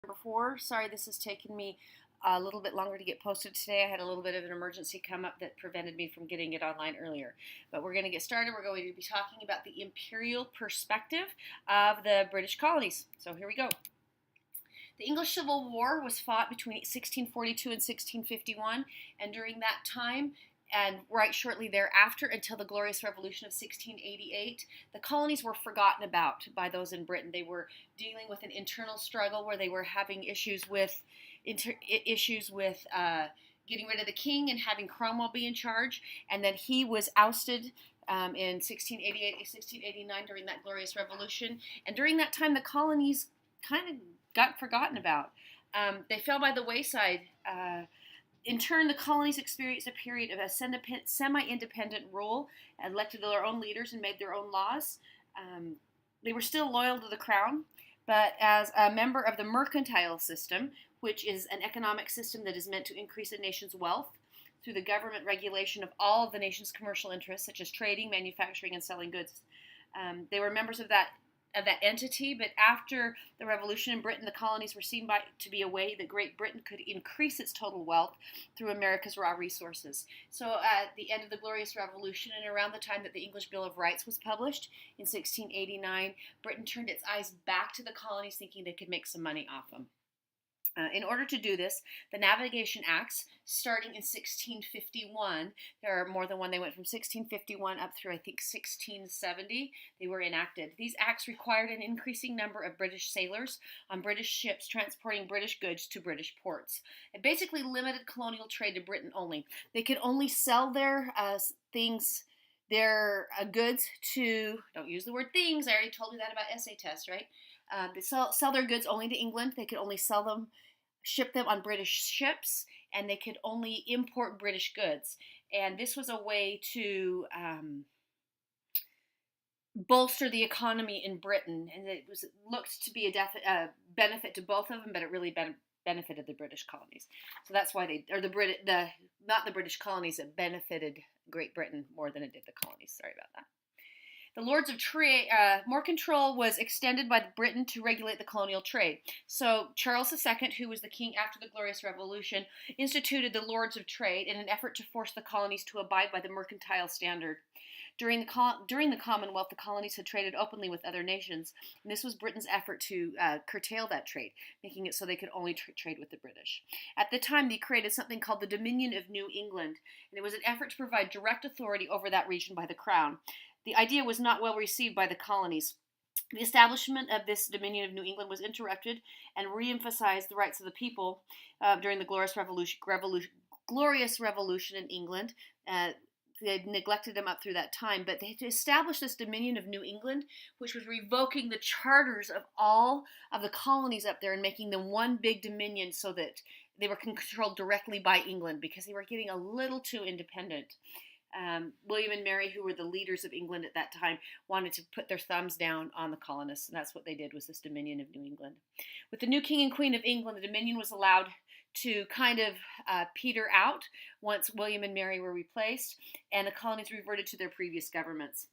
Before. Sorry, this has taken me a little bit longer to get posted today. I had a little bit of an emergency come up that prevented me from getting it online earlier. But we're going to get started. We're going to be talking about the imperial perspective of the British colonies. So here we go. The English Civil War was fought between 1642 and 1651, and during that time, and right shortly thereafter until the Glorious Revolution of 1688, the colonies were forgotten about by those in Britain. They were dealing with an internal struggle where they were having issues with getting rid of the king and having Cromwell be in charge, and then he was ousted in 1688, 1689 during that Glorious Revolution. And during that time, the colonies kind of got forgotten about. They fell by the wayside. In turn, the colonies experienced a period of a semi-independent rule, elected their own leaders, and made their own laws. They were still loyal to the crown, but as a member of the mercantile system, which is an economic system that is meant to increase a nation's wealth through the government regulation of all of the nation's commercial interests, such as trading, manufacturing, and selling goods. They were members of that entity, but after the revolution in Britain, the colonies were seen to be a way that Great Britain could increase its total wealth through America's raw resources. So at the end of the Glorious Revolution and around the time that the English Bill of Rights was published in 1689, Britain turned its eyes back to the colonies thinking they could make some money off them. In order to do this, the Navigation Acts, starting in 1651, there are more than one, they went from 1651 up through, I think, 1670, they were enacted. These acts required an increasing number of British sailors on British ships transporting British goods to British ports. It basically limited colonial trade to Britain only. They could only sell their goods to, don't use the word things, I already told you that about essay tests, right? They sell their goods only to England. They could only ship them on British ships, and they could only import British goods. And this was a way to bolster the economy in Britain, and it looked to be a benefit to both of them, but it really benefited the British colonies. So that's why not the British colonies, it benefited Great Britain more than it did the colonies. Sorry about that. The Lords of Trade, more control was extended by Britain to regulate the colonial trade. So Charles II, who was the king after the Glorious Revolution, instituted the Lords of Trade in an effort to force the colonies to abide by the mercantile standard. During the Commonwealth, the colonies had traded openly with other nations, and this was Britain's effort to curtail that trade, making it so they could only trade with the British. At the time, they created something called the Dominion of New England, and it was an effort to provide direct authority over that region by the Crown. The idea was not well received by the colonies. The establishment of this Dominion of New England was interrupted and re-emphasized the rights of the people during the Glorious Revolution in England. They had neglected them up through that time, but they had established this Dominion of New England, which was revoking the charters of all of the colonies up there and making them one big dominion so that they were controlled directly by England because they were getting a little too independent. William and Mary, who were the leaders of England at that time, wanted to put their thumbs down on the colonists, and that's what they did, was this Dominion of New England. With the new King and Queen of England, the Dominion was allowed to kind of peter out once William and Mary were replaced, and the colonies reverted to their previous governments.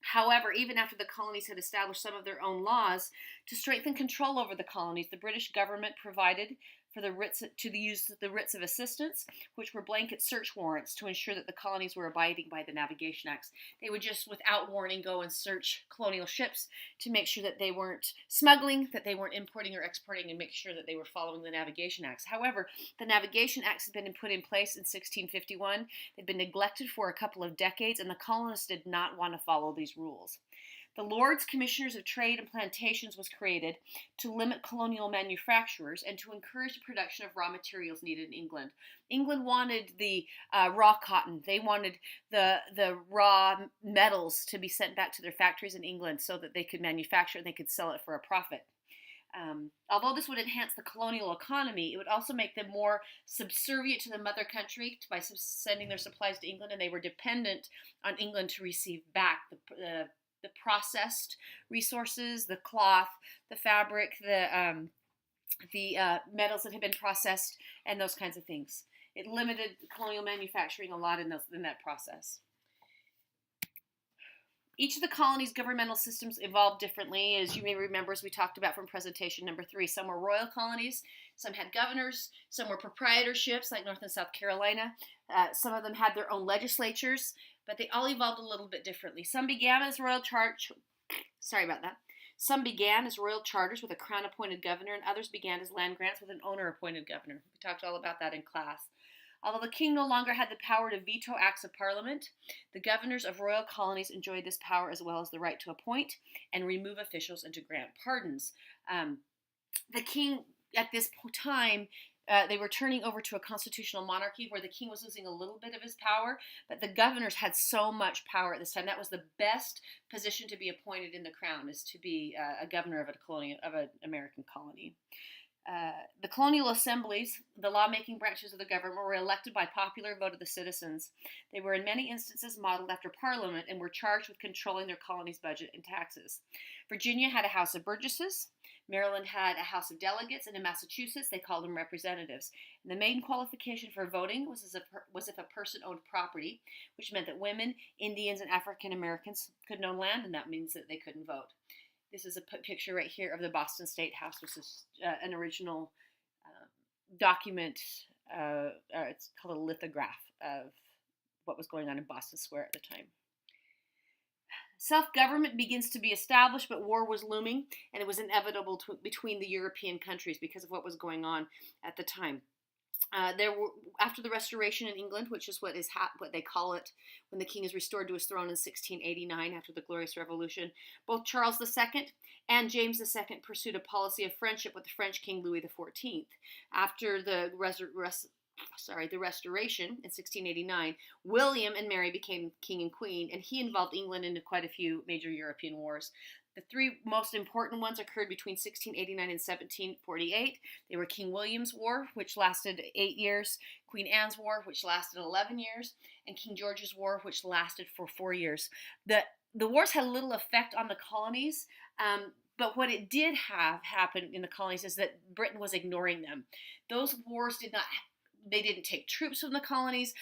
However, even after the colonies had established some of their own laws to strengthen control over the colonies, the British government provided for the use of the writs of assistance, which were blanket search warrants to ensure that the colonies were abiding by the Navigation Acts. They would just, without warning, go and search colonial ships to make sure that they weren't smuggling, that they weren't importing or exporting, and make sure that they were following the Navigation Acts. However, the Navigation Acts had been put in place in 1651. They'd been neglected for a couple of decades, and the colonists did not want to follow these rules. The Lords Commissioners of Trade and Plantations was created to limit colonial manufacturers and to encourage the production of raw materials needed in England. England wanted the raw cotton. They wanted the raw metals to be sent back to their factories in England so that they could manufacture and they could sell it for a profit. Although this would enhance the colonial economy, it would also make them more subservient to the mother country by sending their supplies to England, and they were dependent on England to receive back the processed resources, the cloth, the fabric, the metals that had been processed, and those kinds of things. It limited colonial manufacturing a lot in that process. Each of the colonies' governmental systems evolved differently, as you may remember, as we talked about from presentation number 3. Some were royal colonies, some had governors, some were proprietorships, like North and South Carolina. Some of them had their own legislatures, but they all evolved a little bit differently. Some began as royal Some began as royal charters with a crown-appointed governor, and others began as land grants with an owner-appointed governor. We talked all about that in class. Although the king no longer had the power to veto acts of parliament, the governors of royal colonies enjoyed this power as well as the right to appoint and remove officials and to grant pardons. The king, at this time, they were turning over to a constitutional monarchy where the king was losing a little bit of his power, but the governors had so much power at this time. That was the best position to be appointed in the crown, is to be a governor of an American colony. The colonial assemblies, the lawmaking branches of the government, were elected by popular vote of the citizens. They were in many instances modeled after Parliament and were charged with controlling their colony's budget and taxes. Virginia had a House of Burgesses, Maryland had a House of Delegates, and in Massachusetts they called them representatives. And the main qualification for voting was if a person owned property, which meant that women, Indians, and African Americans couldn't own land, and that means that they couldn't vote. This is a picture right here of the Boston State House, which is an original document. It's called a lithograph of what was going on in Boston Square at the time. Self-government begins to be established, but war was looming, and it was inevitable between the European countries because of what was going on at the time. After the Restoration in England, which is what they call it when the king is restored to his throne in 1689 after the Glorious Revolution, both Charles II and James II pursued a policy of friendship with the French King Louis XIV. After the Restoration in 1689, William and Mary became king and queen, and he involved England into quite a few major European wars. The three most important ones occurred between 1689 and 1748. They were King William's War, which lasted 8 years, Queen Anne's War, which lasted 11 years, and King George's War, which lasted for 4 years. The wars had little effect on the colonies, but what it did have happen in the colonies is that Britain was ignoring them. Those wars they didn't take troops from the colonies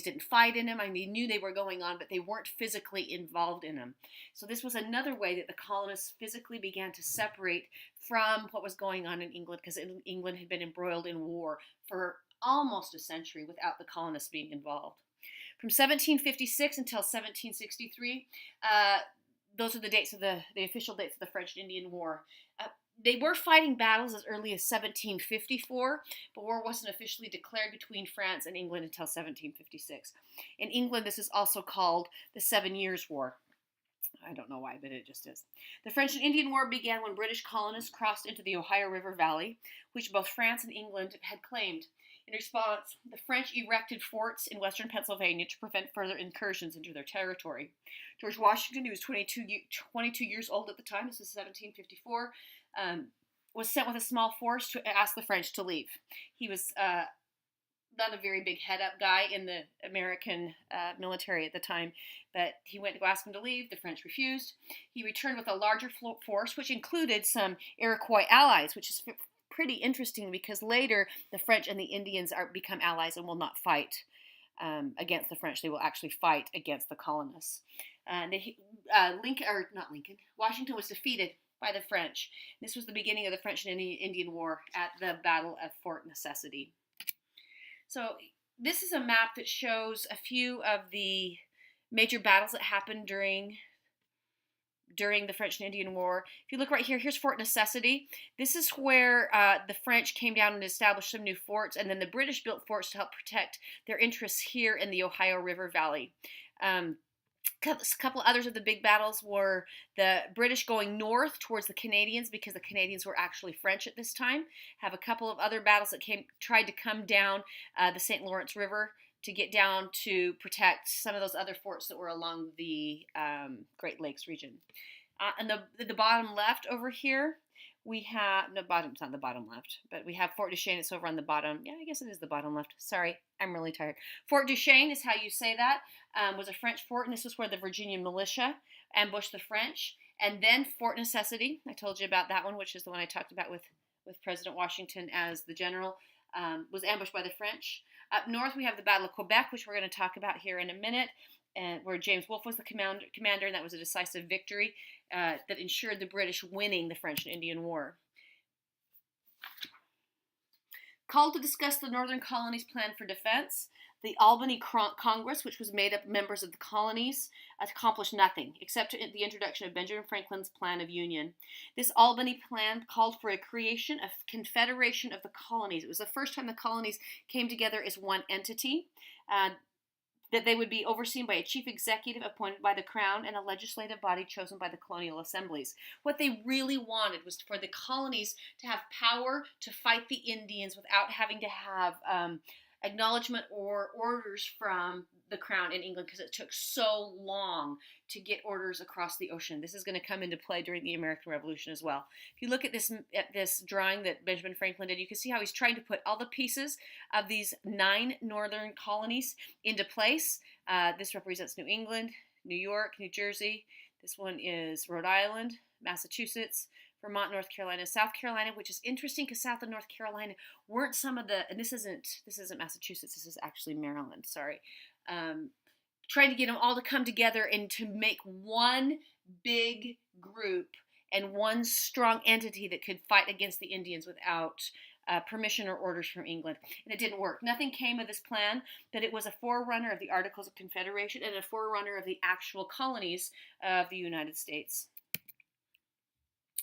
didn't fight in them. I mean, they knew they were going on, but they weren't physically involved in them. So this was another way that the colonists physically began to separate from what was going on in England, because England had been embroiled in war for almost a century without the colonists being involved. From 1756 until 1763, those are the dates of the official dates of the French and Indian War. They were fighting battles as early as 1754, but war wasn't officially declared between France and England until 1756. In England, this is also called the 7 Years' War. I don't know why, but it just is. The French and Indian War began when British colonists crossed into the Ohio River Valley, which both France and England had claimed. In response, the French erected forts in western Pennsylvania to prevent further incursions into their territory. George Washington, who was 22 years old at the time, this was 1754, was sent with a small force to ask the French to leave. He was not a very big head-up guy in the American military at the time, but he went to go ask him to leave. The French refused. He returned with a larger force, which included some Iroquois allies, which is pretty interesting because later the French and the Indians become allies and will not fight against the French. They will actually fight against the colonists. Washington was defeated by the French. This was the beginning of the French and Indian War at the Battle of Fort Necessity. So this is a map that shows a few of the major battles that happened during the French and Indian War. If you look right here, here's Fort Necessity. This is where the French came down and established some new forts, and then the British built forts to help protect their interests here in the Ohio River Valley. A couple others of the big battles were the British going north towards the Canadians, because the Canadians were actually French at this time. Have a couple of other battles that tried to come down the St. Lawrence River to get down to protect some of those other forts that were along the Great Lakes region. And the bottom left over here, we have, it's not the bottom left, but we have Fort Duchesne. It's over on the bottom. Yeah, I guess it is the bottom left. Sorry, I'm really tired. Fort Duchesne is how you say that. Was a French fort, and this was where the Virginia militia ambushed the French. And then Fort Necessity, I told you about that one, which is the one I talked about with President Washington as the general, was ambushed by the French. Up north, we have the Battle of Quebec, which we're going to talk about here in a minute. and where James Wolfe was the commander, and that was a decisive victory that ensured the British winning the French and Indian War. Called to discuss the Northern Colonies' plan for defense, the Albany Congress, which was made up of members of the colonies, accomplished nothing except the introduction of Benjamin Franklin's Plan of Union. This Albany plan called for a creation of Confederation of the Colonies. It was the first time the colonies came together as one entity. That they would be overseen by a chief executive appointed by the Crown and a legislative body chosen by the colonial assemblies. What they really wanted was for the colonies to have power to fight the Indians without having to have acknowledgement or orders from the Crown in England, because it took so long to get orders across the ocean. This is going to come into play during the American Revolution as well. If you look at this drawing that Benjamin Franklin did, you can see how he's trying to put all the pieces of these 9 northern colonies into place. This represents New England, New York, New Jersey. This one is Rhode Island, Massachusetts, Vermont, North Carolina, South Carolina, which is interesting because South and North Carolina weren't some of the, and this isn't Massachusetts, this is actually Maryland, sorry. Trying to get them all to come together and to make one big group and one strong entity that could fight against the Indians without permission or orders from England. And it didn't work. Nothing came of this plan, but it was a forerunner of the Articles of Confederation and a forerunner of the actual colonies of the United States.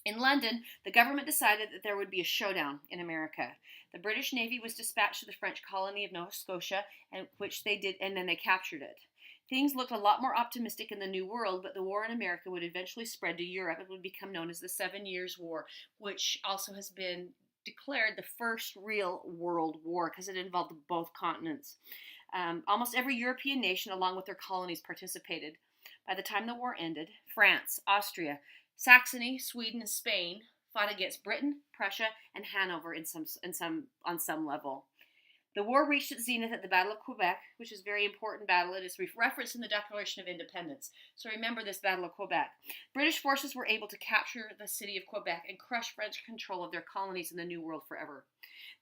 In London, the government decided that there would be a showdown in America. The British Navy was dispatched to the French colony of Nova Scotia, which they did, and then they captured it. Things looked a lot more optimistic in the New World, but the war in America would eventually spread to Europe and would become known as the 7 Years' War, which also has been declared the first real world war because it involved both continents. Almost every European nation, along with their colonies, participated. By the time the war ended, France, Austria, Saxony, Sweden, and Spain fought against Britain, Prussia, and Hanover on some level. The war reached its zenith at the Battle of Quebec, which is a very important battle. It is referenced in the Declaration of Independence. So remember this Battle of Quebec. British forces were able to capture the city of Quebec and crush French control of their colonies in the New World forever.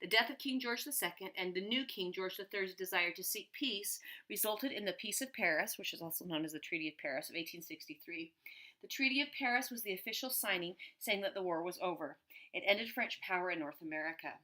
The death of King George II and the new King George III's desire to seek peace resulted in the Peace of Paris, which is also known as the Treaty of Paris of 1863. The Treaty of Paris was the official signing saying that the war was over. It ended French power in North America.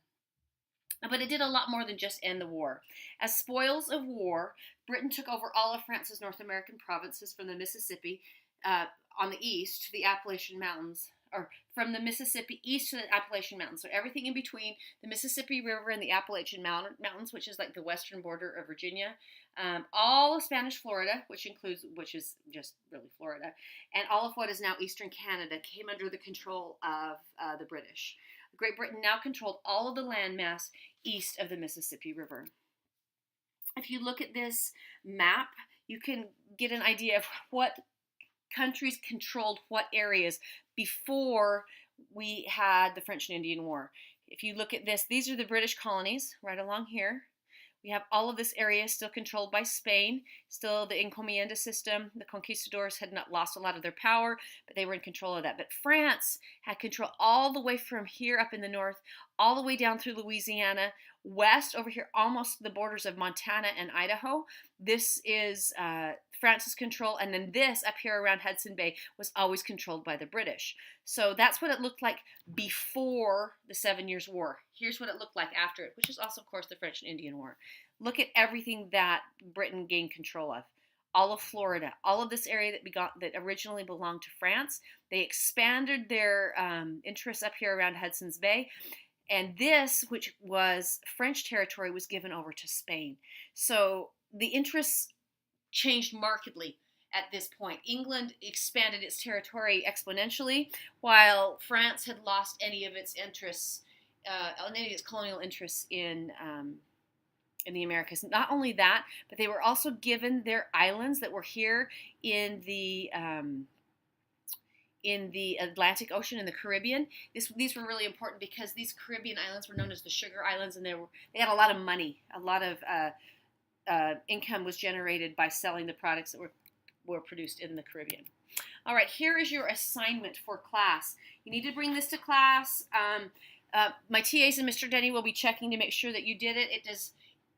But it did a lot more than just end the war. As spoils of war, Britain took over all of France's North American provinces from the Mississippi on the east to the Appalachian Mountains, or from the Mississippi east to the Appalachian Mountains. So everything in between the Mississippi River and the Appalachian Mountains, which is like the western border of Virginia, all of Spanish Florida, which is just really Florida, and all of what is now eastern Canada came under the control of the British. Great Britain now controlled all of the landmass east of the Mississippi River. If you look at this map, you can get an idea of what countries controlled what areas before we had the French and Indian War. If you look at this, these are the British colonies right along here. We have all of this area still controlled by Spain, still the encomienda system. The conquistadors had not lost a lot of their power, but they were in control of that. But France had control all the way from here up in the north, all the way down through Louisiana, west over here, almost the borders of Montana and Idaho. This is France's control, and then this up here around Hudson Bay was always controlled by the British. So that's what it looked like before the 7 Years' War. Here's what it looked like after it, which is also, of course, the French and Indian War. Look at everything that Britain gained control of. All of Florida, all of this area that originally belonged to France. They expanded their interests up here around Hudson's Bay. And this, which was French territory, was given over to Spain. So the interests changed markedly at this point. England expanded its territory exponentially, while France had lost any of its interests, any of its colonial interests in the Americas. Not only that, but they were also given their islands that were here in the Atlantic Ocean and the Caribbean. These were really important because these Caribbean islands were known as the Sugar Islands, and they had a lot of money. A lot of income was generated by selling the products that were produced in the Caribbean. All right, here is your assignment for class. You need to bring this to class. My TAs and Mr. Denny will be checking to make sure that you did it.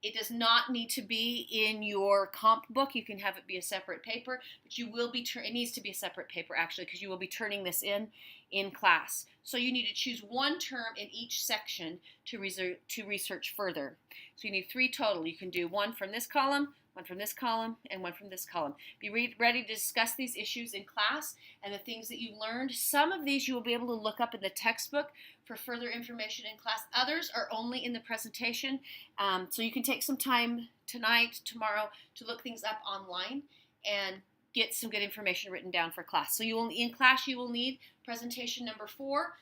It does not need to be in your comp book. You can have it be a separate paper, but you will be, it needs to be a separate paper actually, because you will be turning this in class. So you need to choose one term in each section to research further. So you need 3 total. You can do one from this column, one from this column, and one from this column. Be ready to discuss these issues in class and the things that you learned. Some of these you will be able to look up in the textbook for further information in class. Others are only in the presentation. So you can take some time tonight, tomorrow, to look things up online and get some good information written down for class. So in class you will need presentation number 4,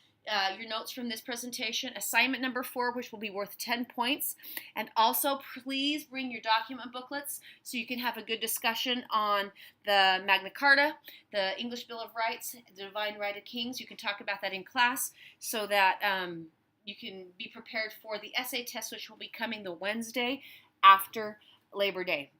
your notes from this presentation, assignment number 4, which will be worth 10 points, and also please bring your document booklets so you can have a good discussion on the Magna Carta, the English Bill of Rights, the Divine Right of Kings. You can talk about that in class so that you can be prepared for the essay test, which will be coming the Wednesday after Labor Day.